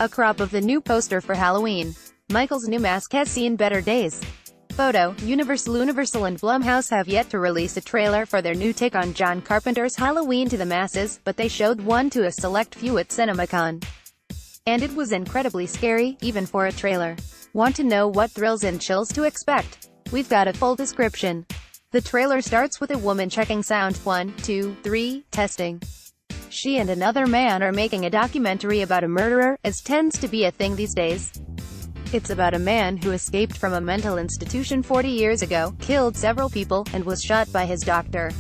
A crop of the new poster for Halloween. Michael's new mask has seen better days. Photo, UniversalUniversal and Blumhouse have yet to release a trailer for their new take on John Carpenter's Halloween to the masses, but they showed one to a select few at CinemaCon. And it was incredibly scary, even for a trailer. Want to know what thrills and chills to expect? We've got a full description. The trailer starts with a woman checking sound. 1, 2, 3, testing. She and another man are making a documentary about a murderer, as tends to be a thing these days. It's about a man who escaped from a mental institution 40 years ago, killed several people, and was shot by his doctor.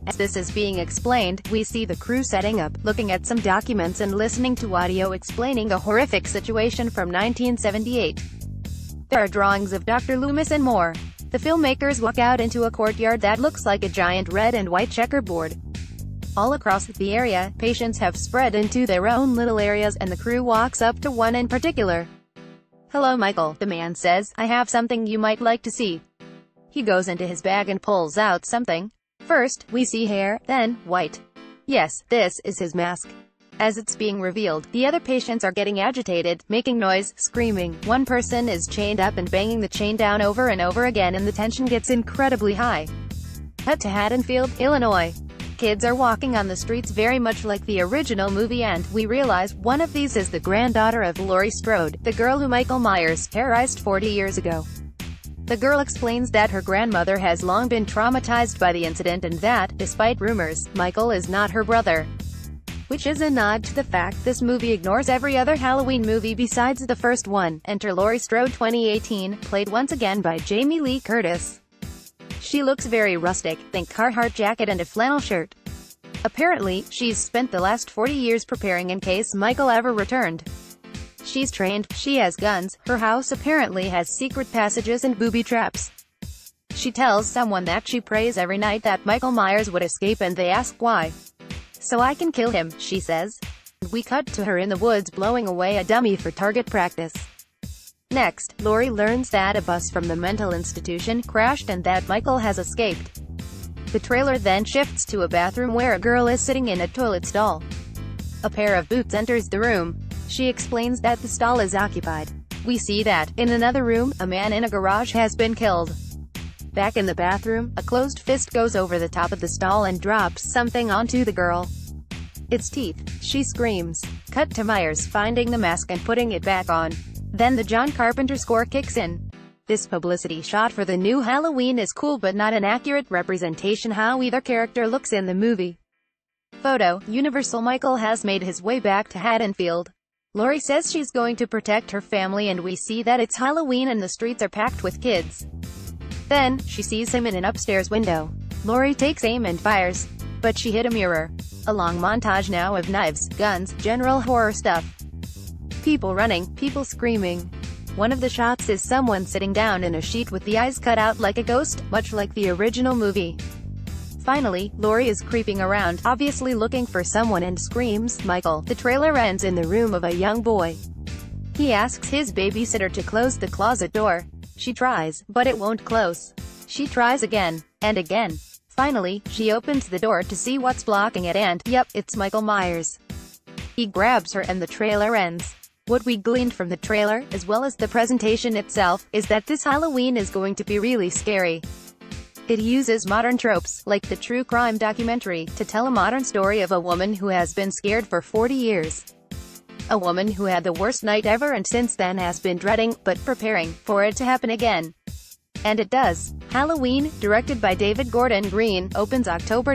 As this is being explained, we see the crew setting up, looking at some documents and listening to audio explaining a horrific situation from 1978. There are drawings of Dr. Loomis and more. The filmmakers walk out into a courtyard that looks like a giant red and white checkerboard. All across the area, patients have spread into their own little areas, and the crew walks up to one in particular. "Hello Michael," the man says, "I have something you might like to see." He goes into his bag and pulls out something. First, we see hair, then, white. Yes, this is his mask. As it's being revealed, the other patients are getting agitated, making noise, screaming. One person is chained up and banging the chain down over and over again, and the tension gets incredibly high. Cut to Haddonfield, Illinois. Kids are walking on the streets very much like the original movie, and we realize one of these is the granddaughter of Laurie Strode, the girl who Michael Myers terrorized 40 years ago. The girl explains that her grandmother has long been traumatized by the incident and that, despite rumors, Michael is not her brother. Which is a nod to the fact this movie ignores every other Halloween movie besides the first one. Enter Laurie Strode 2018, played once again by Jamie Lee Curtis. She looks very rustic, think Carhartt jacket and a flannel shirt. Apparently, she's spent the last 40 years preparing in case Michael ever returned. She's trained, she has guns, her house apparently has secret passages and booby traps. She tells someone that she prays every night that Michael Myers would escape, and they ask why. "So I can kill him," she says. We cut to her in the woods blowing away a dummy for target practice. Next, Laurie learns that a bus from the mental institution crashed and that Michael has escaped. The trailer then shifts to a bathroom where a girl is sitting in a toilet stall. A pair of boots enters the room. She explains that the stall is occupied. We see that, in another room, a man in a garage has been killed. Back in the bathroom, a closed fist goes over the top of the stall and drops something onto the girl. It's teeth. She screams. Cut to Myers finding the mask and putting it back on. Then the John Carpenter score kicks in. This publicity shot for the new Halloween is cool but not an accurate representation how either character looks in the movie. Photo, Universal. Michael has made his way back to Haddonfield. Laurie says she's going to protect her family, and we see that it's Halloween and the streets are packed with kids. Then, she sees him in an upstairs window. Laurie takes aim and fires. But she hit a mirror. A long montage now of knives, guns, general horror stuff. People running, people screaming. One of the shots is someone sitting down in a sheet with the eyes cut out like a ghost, much like the original movie. Finally, Laurie is creeping around, obviously looking for someone, and screams, "Michael!" The trailer ends in the room of a young boy. He asks his babysitter to close the closet door. She tries, but it won't close. She tries again, and again. Finally, she opens the door to see what's blocking it, and, yep, it's Michael Myers. He grabs her and the trailer ends. What we gleaned from the trailer, as well as the presentation itself, is that this Halloween is going to be really scary. It uses modern tropes, like the true crime documentary, to tell a modern story of a woman who has been scared for 40 years. A woman who had the worst night ever and since then has been dreading, but preparing, for it to happen again. And it does. Halloween, directed by David Gordon Green, opens October